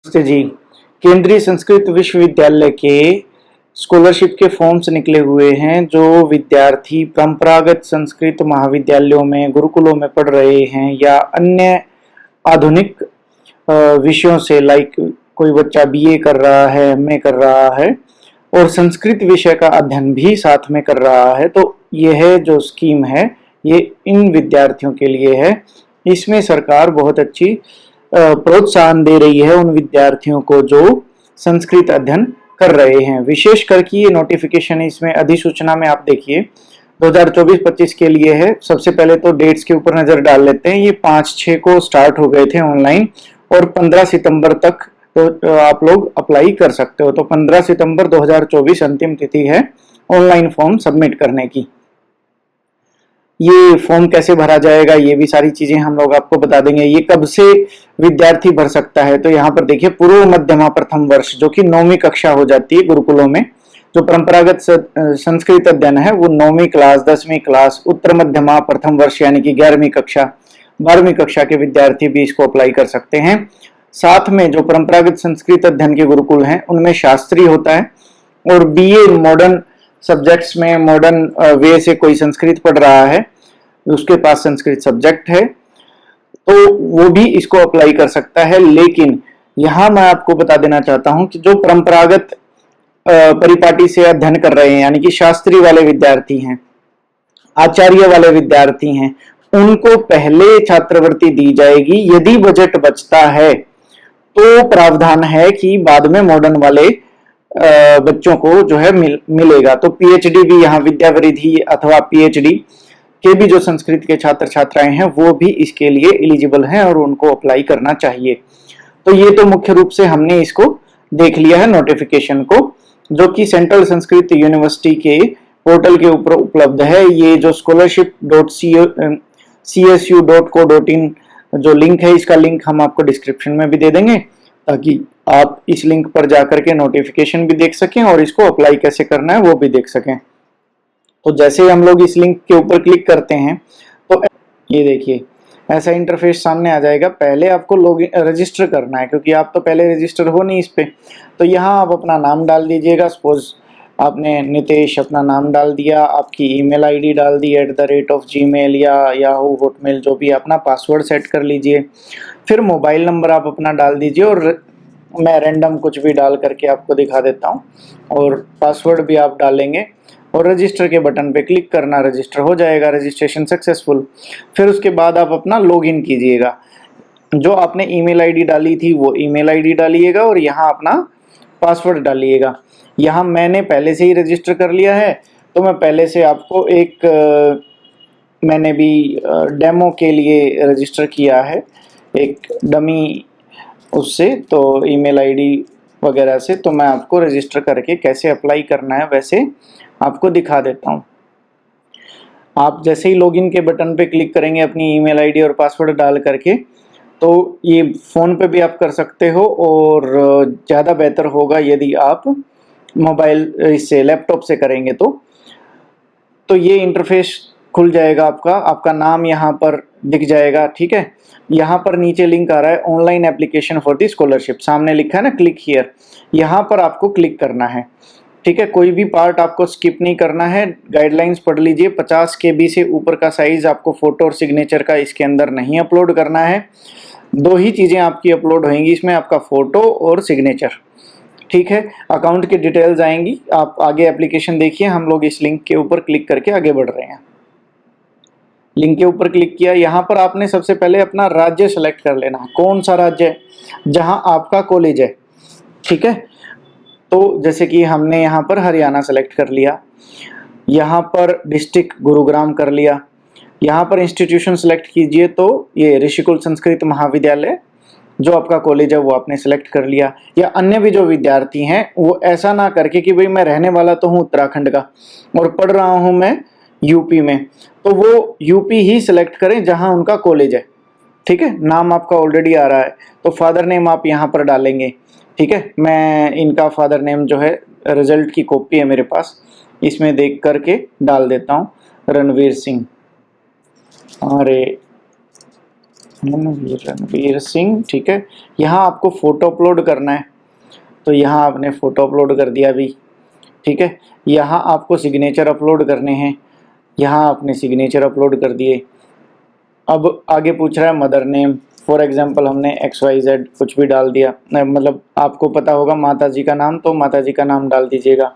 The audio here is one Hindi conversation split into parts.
नमस्ते जी। केंद्रीय संस्कृत विश्वविद्यालय के स्कॉलरशिप के फॉर्म्स निकले हुए हैं। जो विद्यार्थी परंपरागत संस्कृत महाविद्यालयों में गुरुकुलों में पढ़ रहे हैं या अन्य आधुनिक विषयों से, लाइक कोई बच्चा बीए कर रहा है, एमए कर रहा है और संस्कृत विषय का अध्ययन भी साथ में कर रहा है, तो यह जो स्कीम है ये इन विद्यार्थियों के लिए है। इसमें सरकार बहुत अच्छी प्रोत्साहन दे रही है उन विद्यार्थियों को जो संस्कृत अध्ययन कर रहे हैं। विशेष करके ये नोटिफिकेशन इसमें अधिसूचना में आप देखिए 2024-25 के लिए है। सबसे पहले तो डेट्स के ऊपर नजर डाल लेते हैं। ये 5-6 को स्टार्ट हो गए थे ऑनलाइन और 15 सितंबर तक तो आप लोग अप्लाई कर सकते हो। तो 15 सितंबर 2024 अंतिम तिथि है ऑनलाइन फॉर्म सबमिट करने की। ये फॉर्म कैसे भरा जाएगा ये भी सारी चीजें हम लोग आपको बता देंगे। ये कब से विद्यार्थी भर सकता है, तो यहाँ पर देखिए पूर्व मध्यमा प्रथम वर्ष जो कि 9वीं कक्षा हो जाती है गुरुकुलों में। जो परंपरागत संस्कृत अध्ययन है वो 9वीं क्लास, 10वीं क्लास, उत्तर मध्यमा प्रथम वर्ष यानी कि 11वीं कक्षा, 12वीं कक्षा के विद्यार्थी भी इसको अप्लाई कर सकते हैं। साथ में जो परंपरागत संस्कृत अध्ययन के गुरुकुल हैं उनमें शास्त्री होता है और बीए मॉडर्न सब्जेक्ट्स में मॉडर्न वे से कोई संस्कृत पढ़ रहा है, उसके पास संस्कृत सब्जेक्ट है, तो वो भी इसको अप्लाई कर सकता है। लेकिन यहां मैं आपको बता देना चाहता हूं कि जो परंपरागत परिपाटी से अध्ययन कर रहे हैं यानी कि शास्त्री वाले विद्यार्थी हैं, आचार्य वाले विद्यार्थी हैं, उनको पहले छात्रवृत्ति दी जाएगी। यदि बजट बचता है तो प्रावधान है कि बाद में मॉडर्न वाले बच्चों को जो है मिलेगा। तो पीएचडी भी यहाँ विद्यावरिधि अथवा पीएचडी के भी जो संस्कृत के छात्र छात्राएं हैं वो भी इसके लिए एलिजिबल हैं और उनको अप्लाई करना चाहिए। तो ये तो मुख्य रूप से हमने इसको देख लिया है नोटिफिकेशन को, जो कि सेंट्रल संस्कृत यूनिवर्सिटी के पोर्टल के ऊपर उपलब्ध है। ये जो scholarship.csu.co.in जो लिंक है, इसका लिंक हम आपको डिस्क्रिप्शन में भी दे देंगे ताकि आप इस लिंक पर जाकर के नोटिफिकेशन भी देख सकें और इसको अप्लाई कैसे करना है वो भी देख सकें। तो जैसे ही हम लोग इस लिंक के ऊपर क्लिक करते हैं तो ये देखिए ऐसा इंटरफेस सामने आ जाएगा। पहले आपको लॉगिन रजिस्टर करना है क्योंकि आप तो पहले रजिस्टर हो नहीं इस पे। तो यहाँ आप अपना नाम डाल दीजिएगा। सपोज आपने नितेश अपना नाम डाल दिया, आपकी ईमेल आईडी डाल दी @gmail या याहू हॉटमेल, जो भी अपना पासवर्ड सेट कर लीजिए। फिर मोबाइल नंबर आप अपना डाल दीजिए और मैं रैंडम कुछ भी डाल करके आपको दिखा देता हूँ और पासवर्ड भी आप डालेंगे और रजिस्टर के बटन पे क्लिक करना, रजिस्टर हो जाएगा, रजिस्ट्रेशन सक्सेसफुल। फिर उसके बाद आप अपना लॉगिन कीजिएगा। जो आपने ईमेल आईडी डाली थी वो ईमेल आईडी डालिएगा और यहाँ अपना पासवर्ड डालिएगा। यहाँ मैंने पहले से ही रजिस्टर कर लिया है तो मैं पहले से आपको एक मैंने भी डेमो के लिए रजिस्टर किया है एक डमी उससे, तो ईमेल आईडी वगैरह से। तो मैं आपको रजिस्टर करके कैसे अप्लाई करना है वैसे आपको दिखा देता हूँ। आप जैसे ही लॉगिन के बटन पे क्लिक करेंगे अपनी ईमेल आईडी और पासवर्ड डाल करके, तो ये फ़ोन पे भी आप कर सकते हो और ज़्यादा बेहतर होगा यदि आप मोबाइल इससे लैपटॉप से करेंगे तो ये इंटरफेस खुल जाएगा। आपका नाम यहाँ पर दिख जाएगा, ठीक है। यहाँ पर नीचे लिंक आ रहा है online application for the scholarship, सामने लिखा है ना क्लिक हियर, यहाँ पर आपको क्लिक करना है, ठीक है। कोई भी पार्ट आपको स्किप नहीं करना है। गाइडलाइंस पढ़ लीजिए। 50 KB से ऊपर का साइज आपको फोटो और सिग्नेचर का इसके अंदर नहीं अपलोड करना है। 2 ही चीज़ें आपकी अपलोड होंगी इसमें, आपका फोटो और सिग्नेचर, ठीक है। अकाउंट की डिटेल्स आएंगी। आप आगे एप्लीकेशन देखिए। हम लोग इस लिंक के ऊपर क्लिक करके आगे बढ़ रहे हैं। लिंक के ऊपर क्लिक किया। यहाँ पर आपने सबसे पहले अपना राज्य सेलेक्ट कर लेना, कौन सा राज्य है जहाँ आपका कॉलेज है, ठीक है। तो जैसे कि हमने यहाँ पर हरियाणा सेलेक्ट कर लिया, यहाँ पर डिस्ट्रिक्ट गुरुग्राम कर लिया, यहाँ पर इंस्टीट्यूशन सेलेक्ट कीजिए। तो ये ऋषिकुल संस्कृत महाविद्यालय जो आपका कॉलेज है वो आपने सेलेक्ट कर लिया। या अन्य भी जो विद्यार्थी हैं वो ऐसा ना करके कि भाई मैं रहने वाला तो हूँ उत्तराखंड का और पढ़ रहा हूँ मैं यूपी में, तो वो यूपी ही सिलेक्ट करें जहाँ उनका कॉलेज है, ठीक है। नाम आपका ऑलरेडी आ रहा है तो फादर नेम आप यहाँ पर डालेंगे, ठीक है। मैं इनका फादर नेम जो है रिजल्ट की कॉपी है मेरे पास, इसमें देख करके डाल देता हूँ रणवीर सिंह। अरे रणवीर सिंह, ठीक है। यहाँ आपको फोटो अपलोड करना है, तो यहाँ आपने फोटो अपलोड कर दिया अभी, ठीक है। यहाँ आपको सिग्नेचर अपलोड करने हैं, यहाँ आपने सिग्नेचर अपलोड कर दिए। अब आगे पूछ रहा है मदर नेम, फॉर एग्जांपल हमने XYZ कुछ भी डाल दिया, मतलब आपको पता होगा माता जी का नाम, तो माता जी का नाम डाल दीजिएगा।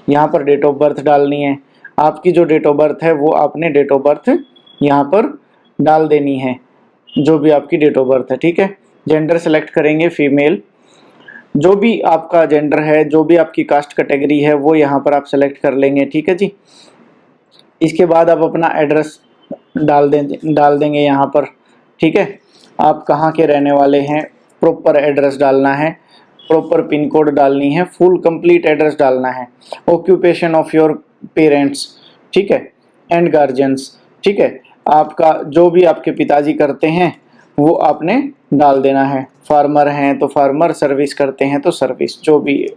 यहाँ पर डेट ऑफ बर्थ डालनी है, आपकी जो डेट ऑफ बर्थ है वो आपने डेट ऑफ बर्थ यहाँ पर डाल देनी है, जो भी आपकी डेट ऑफ बर्थ है, ठीक है। जेंडर सेलेक्ट करेंगे फीमेल, जो भी आपका जेंडर है, जो भी आपकी कास्ट कैटेगरी है वो यहाँ पर आप सेलेक्ट कर लेंगे, ठीक है जी। इसके बाद आप अपना एड्रेस डाल देंगे यहाँ पर, ठीक है। आप कहाँ के रहने वाले हैं, प्रॉपर एड्रेस डालना है, प्रॉपर पिन कोड डालनी है, फुल कंप्लीट एड्रेस डालना है, ऑक्यूपेशन ऑफ योर पेरेंट्स, ठीक है, एंड गार्जियंस, ठीक है। आपका जो भी आपके पिताजी करते हैं वो आपने डाल देना है। फार्मर हैं तो फार्मर, सर्विस करते हैं तो सर्विस, जो भी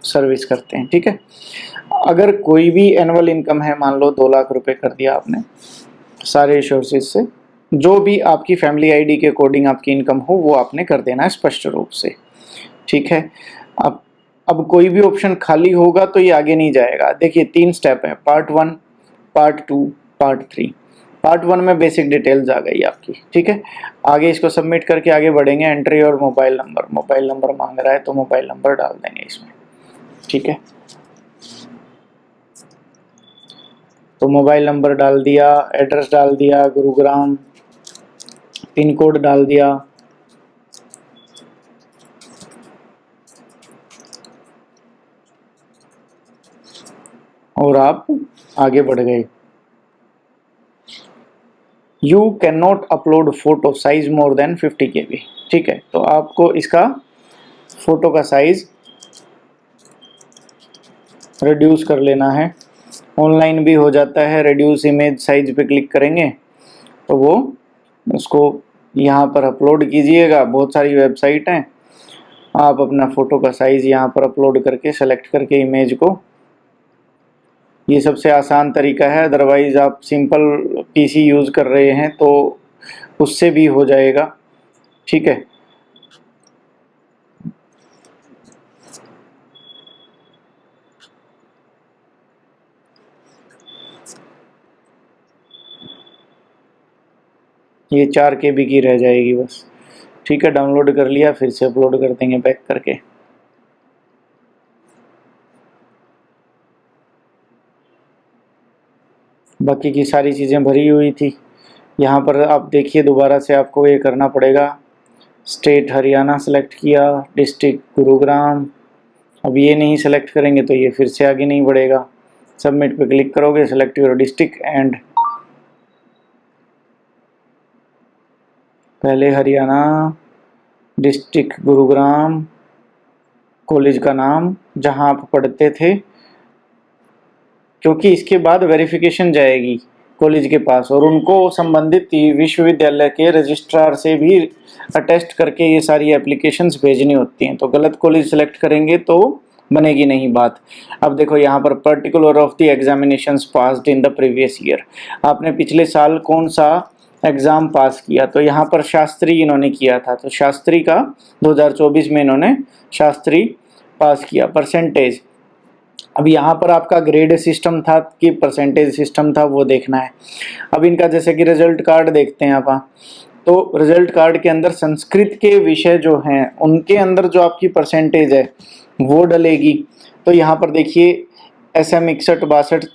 सर्विस करते हैं, ठीक है। अगर कोई भी एनुअल इनकम है, मान लो 2 लाख रुपए कर दिया आपने सारे सोर्सेज से, जो भी आपकी फैमिली आईडी के अकॉर्डिंग आपकी इनकम हो वो आपने कर देना है स्पष्ट रूप से, ठीक है। अब कोई भी ऑप्शन खाली होगा तो ये आगे नहीं जाएगा। देखिए 3 स्टेप है, पार्ट 1, पार्ट 2, पार्ट 3। पार्ट 1 में बेसिक डिटेल्स आ गई आपकी, ठीक है। आगे इसको सबमिट करके आगे बढ़ेंगे। एंट्री और मोबाइल नंबर मांग रहा है तो मोबाइल नंबर डाल देंगे इसमें, ठीक है। तो मोबाइल नंबर डाल दिया, एड्रेस डाल दिया गुरुग्राम, पिन कोड डाल दिया, और आप आगे बढ़ गए। You can not upload photo size more than 50 KB, ठीक है। तो आपको इसका फोटो का साइज रिड्यूस कर लेना है, ऑनलाइन भी हो जाता है। रिड्यूस इमेज साइज पे क्लिक करेंगे तो वो उसको यहाँ पर अपलोड कीजिएगा। बहुत सारी वेबसाइट हैं, आप अपना फ़ोटो का साइज़ यहाँ पर अपलोड करके सेलेक्ट करके इमेज को, ये सबसे आसान तरीका है। अदरवाइज़ आप सिंपल PC यूज़ कर रहे हैं तो उससे भी हो जाएगा, ठीक है। ये 4 KB की रह जाएगी बस, ठीक है। डाउनलोड कर लिया, फिर से अपलोड कर देंगे बैक करके। बाकी की सारी चीज़ें भरी हुई थी। यहाँ पर आप देखिए दोबारा से आपको ये करना पड़ेगा। स्टेट हरियाणा सेलेक्ट किया, डिस्ट्रिक्ट गुरुग्राम। अब ये नहीं सेलेक्ट करेंगे तो ये फिर से आगे नहीं बढ़ेगा। सबमिट पे क्लिक करोगे, सेलेक्ट योर डिस्ट्रिक्ट एंड पहले हरियाणा, डिस्ट्रिक्ट गुरुग्राम, कॉलेज का नाम जहाँ आप पढ़ते थे, क्योंकि इसके बाद वेरिफिकेशन जाएगी कॉलेज के पास और उनको संबंधित विश्वविद्यालय के रजिस्ट्रार से भी अटेस्ट करके ये सारी एप्लीकेशंस भेजनी होती हैं। तो गलत कॉलेज सेलेक्ट करेंगे तो बनेगी नहीं बात। अब देखो यहाँ पर particular of the examinations passed in the previous year, आपने पिछले साल कौन सा एग्ज़ाम पास किया, तो यहाँ पर शास्त्री इन्होंने किया था, तो शास्त्री का 2024 में इन्होंने शास्त्री पास किया। परसेंटेज, अब यहाँ पर आपका ग्रेड सिस्टम था कि परसेंटेज सिस्टम था वो देखना है। अब इनका जैसे कि रिजल्ट कार्ड देखते हैं आप, तो रिजल्ट कार्ड के अंदर संस्कृत के विषय जो हैं उनके अंदर जो आपकी परसेंटेज है वो डलेगी। तो यहाँ पर देखिए SM 61, 62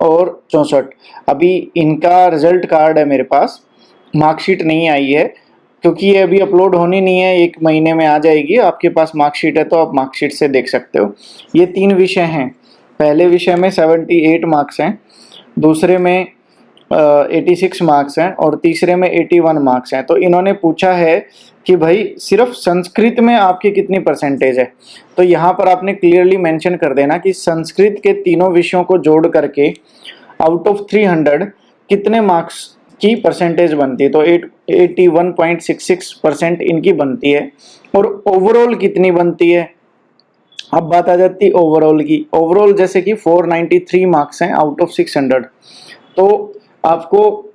और 64। अभी इनका रिजल्ट कार्ड है मेरे पास, मार्कशीट नहीं आई है क्योंकि ये अभी अपलोड होनी नहीं है, 1 महीने में आ जाएगी। आपके पास मार्कशीट है तो आप मार्कशीट से देख सकते हो। ये 3 विषय हैं, पहले विषय में 78 मार्क्स हैं, दूसरे में 86 मार्क्स हैं और तीसरे में 81 मार्क्स हैं। तो इन्होंने पूछा है कि भाई सिर्फ संस्कृत में आपकी कितनी परसेंटेज है, तो यहाँ पर आपने क्लियरली मेंशन कर देना कि संस्कृत के तीनों विषयों को जोड़ करके आउट ऑफ 300 कितने मार्क्स की परसेंटेज बनती है। तो 81.66% इनकी बनती है और ओवरऑल कितनी बनती है। अब बात आ जाती है ओवरऑल की। ओवरऑल जैसे कि 493 मार्क्स हैं आउट ऑफ 600, तो आपको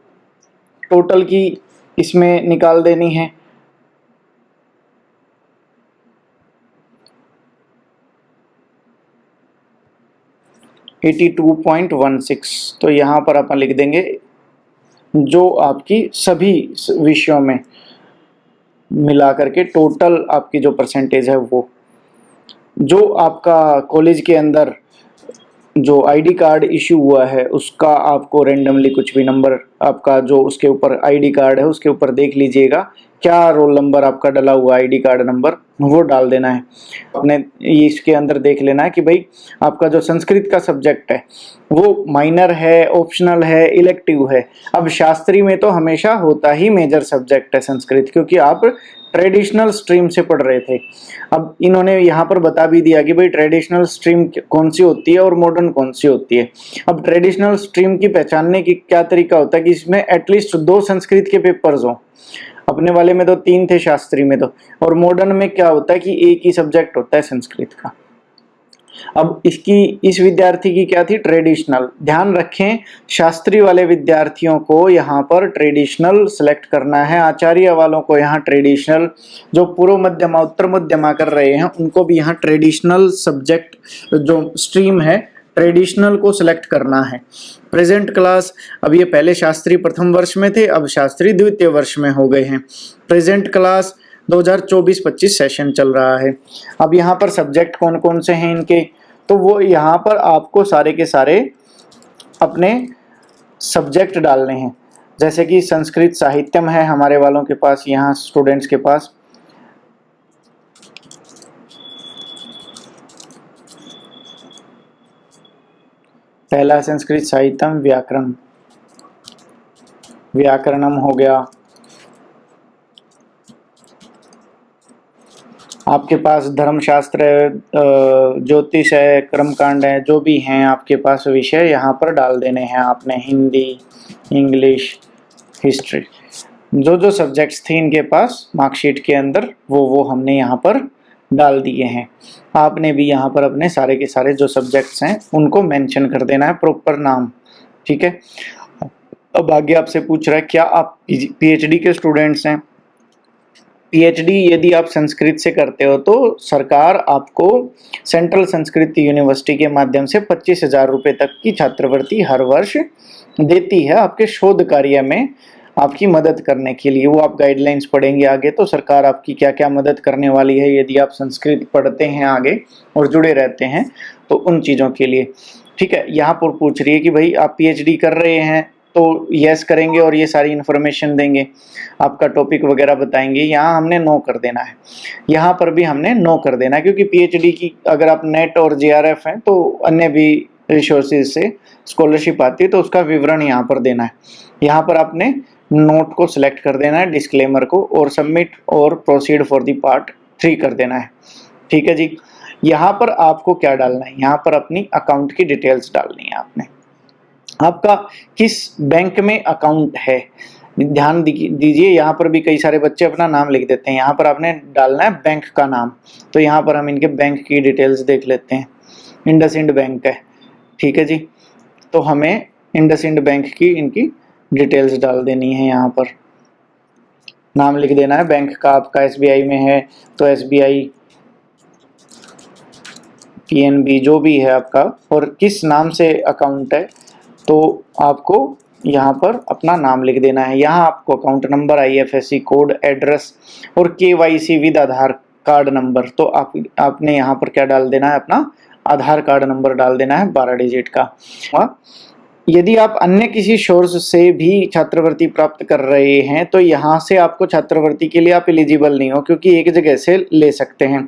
टोटल की इसमें निकाल देनी है। $82.16, तो यहाँ पर अपन लिख देंगे जो आपकी सभी विषयों में मिला करके टोटल आपकी जो परसेंटेज है वो, जो आपका कॉलेज के अंदर जो आईडी कार्ड इशू हुआ है उसका आपको रेंडमली कुछ भी नंबर आपका जो उसके ऊपर आईडी कार्ड है उसके ऊपर देख लीजिएगा क्या रोल नंबर आपका डला हुआ आईडी कार्ड नंबर वो डाल देना है। आपने इसके अंदर देख लेना है कि भाई आपका जो संस्कृत का सब्जेक्ट है वो माइनर है, ऑप्शनल है, इलेक्टिव है। अब शास्त्री में तो हमेशा होता ही मेजर सब्जेक्ट है संस्कृत, क्योंकि आप ट्रेडिशनल स्ट्रीम से पढ़ रहे थे। अब इन्होंने यहाँ पर बता भी दिया कि भाई ट्रेडिशनल स्ट्रीम कौन सी होती है और मॉडर्न कौन सी होती है। अब ट्रेडिशनल स्ट्रीम की पहचानने की क्या तरीका होता है कि इसमें एटलीस्ट 2 संस्कृत के पेपर्स हों। अपने वाले में तो 3 थे, शास्त्री में तो। और मॉडर्न में क्या होता है कि एक ही सब्जेक्ट होता है संस्कृत का। अब इस विद्यार्थी की क्या थी, ट्रेडिशनल। ध्यान रखें शास्त्री वाले विद्यार्थियों को यहाँ पर ट्रेडिशनल सेलेक्ट करना है, आचार्य वालों को यहाँ ट्रेडिशनल, जो पूर्व मध्यमा उत्तर मध्यमा कर रहे हैं उनको भी यहाँ ट्रेडिशनल सब्जेक्ट जो स्ट्रीम है ट्रेडिशनल को सिलेक्ट करना है। प्रेजेंट क्लास, अब ये पहले शास्त्री प्रथम वर्ष में थे, अब शास्त्री द्वितीय वर्ष में हो गए हैं। प्रेजेंट क्लास 2024-25 सेशन चल रहा है। अब यहाँ पर सब्जेक्ट कौन कौन से हैं इनके, तो वो यहाँ पर आपको सारे के सारे अपने सब्जेक्ट डालने हैं। जैसे कि संस्कृत साहित्यम है हमारे वालों के पास, यहाँ स्टूडेंट्स के पास। पहला संस्कृत साहित्यम व्याकरण, व्याकरणम हो गया। आपके पास धर्मशास्त्र है, ज्योतिष है, कर्मकांड है, जो भी हैं आपके पास विषय यहाँ पर डाल देने हैं आपने। हिंदी, इंग्लिश, हिस्ट्री, जो जो सब्जेक्ट्स थे इनके पास मार्कशीट के अंदर वो हमने यहाँ पर डाल दिए हैं। आपने भी यहाँ पर अपने सारे के सारे जो सब्जेक्ट्स हैं उनको मेंशन कर देना है, प्रॉपर नाम। ठीक है। अब आगे आपसे पूछ रहा है क्या आप पीएचडी के स्टूडेंट्स हैं। पीएचडी यदि आप संस्कृत से करते हो तो सरकार आपको सेंट्रल संस्कृत यूनिवर्सिटी के माध्यम से 25,000 रुपये तक की छात्रवृत्ति हर वर्ष देती है आपके शोध कार्य में आपकी मदद करने के लिए। वो आप गाइडलाइंस पढ़ेंगे आगे तो सरकार आपकी क्या क्या मदद करने वाली है यदि आप संस्कृत पढ़ते हैं आगे और जुड़े रहते हैं तो उन चीज़ों के लिए। ठीक है। यहाँ पर पूछ रही है कि भाई आप पीएचडी कर रहे हैं तो यस करेंगे और ये सारी इन्फॉर्मेशन देंगे, आपका टॉपिक वगैरह बताएंगे। यहाँ हमने नो कर देना है, यहाँ पर भी हमने नो कर देना है, क्योंकि पीएचडी की अगर आप नेट और जेआरएफ हैं तो अन्य भी रिसोर्सेज से स्कॉलरशिप आती है तो उसका विवरण यहाँ पर देना है। यहाँ पर आपने नोट को सिलेक्ट कर देना है, डिस्क्लेमर को, और सबमिट और प्रोसीड फॉर दी पार्ट 3 कर देना है। ठीक है जी। यहाँ पर आपको क्या डालना है, यहाँ पर अपनी अकाउंट की डिटेल्स डालनी है आपने। आपका किस बैंक में अकाउंट है ध्यान दीजिए। यहाँ पर भी कई सारे बच्चे अपना नाम लिख देते हैं, यहाँ पर आपने डालना है बैंक का नाम। तो यहाँ पर हम इनके बैंक की डिटेल्स देख लेते हैं। इंडसइंड बैंक है। ठीक है जी। तो हमें इंडसइंड बैंक की इनकी डिटेल्स डाल देनी है। यहाँ पर नाम लिख देना है बैंक का। आपका एसबीआई में है तो एसबीआई, पीएनबी, जो भी है आपका, और किस नाम से अकाउंट है तो आपको यहाँ पर अपना नाम लिख देना है। यहाँ आपको account number, IFSC code, address और KYC with Aadhaar card number. तो आपने यहाँ पर क्या डाल देना है, अपना आधार कार्ड नंबर डाल देना है 12 डिजिट का। यदि आप अन्य किसी सोर्स से भी छात्रवृत्ति प्राप्त कर रहे हैं तो यहाँ से आपको छात्रवृत्ति के लिए आप एलिजिबल नहीं हो, क्योंकि एक जगह से ले सकते हैं।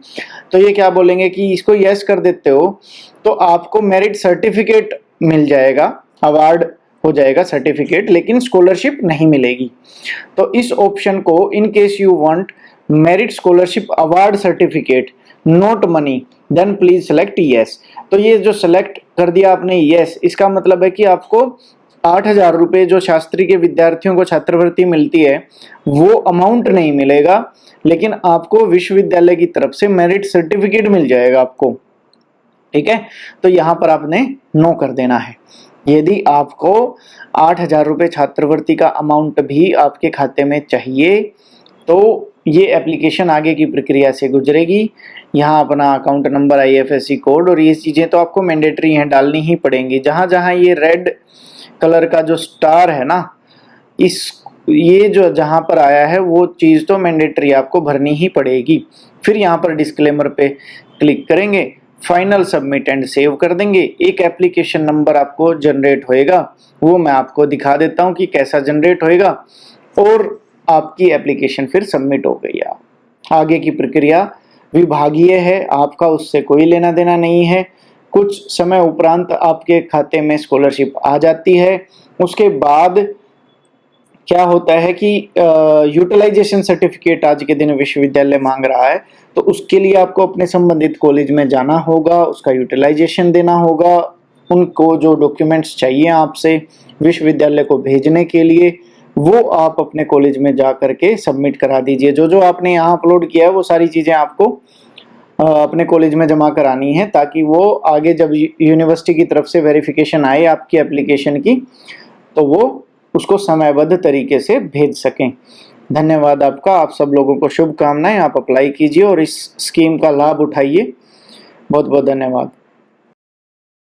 तो ये क्या बोलेंगे कि इसको यस कर देते हो तो आपको मेरिट सर्टिफिकेट मिल जाएगा, अवार्ड हो जाएगा सर्टिफिकेट, लेकिन स्कॉलरशिप नहीं मिलेगी। तो इस ऑप्शन को in case you want merit scholarship award certificate not money then please select yes. तो ये जो सेलेक्ट कर दिया आपने यस, इसका मतलब है कि आपको 8,000 रुपये जो शास्त्री के विद्यार्थियों को छात्रवृत्ति मिलती है वो अमाउंट नहीं मिलेगा, लेकिन आपको विश्वविद्यालय की तरफ से मेरिट सर्टिफिकेट मिल जाएगा आपको। ठीक है। तो यहाँ पर आपने नो कर देना है। यदि आपको 8,000 रुपये छात्रवृत्ति का अमाउंट भी आपके खाते में चाहिए तो ये एप्लीकेशन आगे की प्रक्रिया से गुजरेगी। यहाँ अपना अकाउंट नंबर, IFSC कोड और ये चीज़ें तो आपको मैंडेटरी हैं, डालनी ही पड़ेंगी। जहाँ जहाँ ये रेड कलर का जो स्टार है ना, ये जो जहाँ पर आया है वो चीज़ तो मैंडेटरी आपको भरनी ही पड़ेगी। फिर यहाँ पर डिस्क्लेमर पे क्लिक करेंगे, फाइनल सबमिट एंड सेव कर देंगे। एक एप्लीकेशन नंबर आपको जनरेट होएगा, वो मैं आपको दिखा देता हूँ कि कैसा जनरेट होएगा, और आपकी एप्लीकेशन फिर सबमिट हो गई। आगे की प्रक्रिया विभागीय है, आपका उससे कोई लेना देना नहीं है। कुछ समय उपरांत आपके खाते में स्कॉलरशिप आ जाती है। उसके बाद क्या होता है कि यूटिलाइजेशन सर्टिफिकेट आज के दिन विश्वविद्यालय मांग रहा है, तो उसके लिए आपको अपने संबंधित कॉलेज में जाना होगा, उसका यूटिलाइजेशन देना होगा। उनको जो डॉक्यूमेंट्स चाहिए आपसे विश्वविद्यालय को भेजने के लिए, वो आप अपने कॉलेज में जा करके सबमिट करा दीजिए। जो जो आपने यहाँ अपलोड किया है वो सारी चीज़ें आपको अपने कॉलेज में जमा करानी है, ताकि वो आगे जब यूनिवर्सिटी की तरफ से वेरिफिकेशन आए आपकी एप्लीकेशन की, तो वो उसको समयबद्ध तरीके से भेज सकें। धन्यवाद आपका। आप सब लोगों को शुभकामनाएं। आप अप्लाई कीजिए और इस स्कीम का लाभ उठाइए। बहुत बहुत धन्यवाद।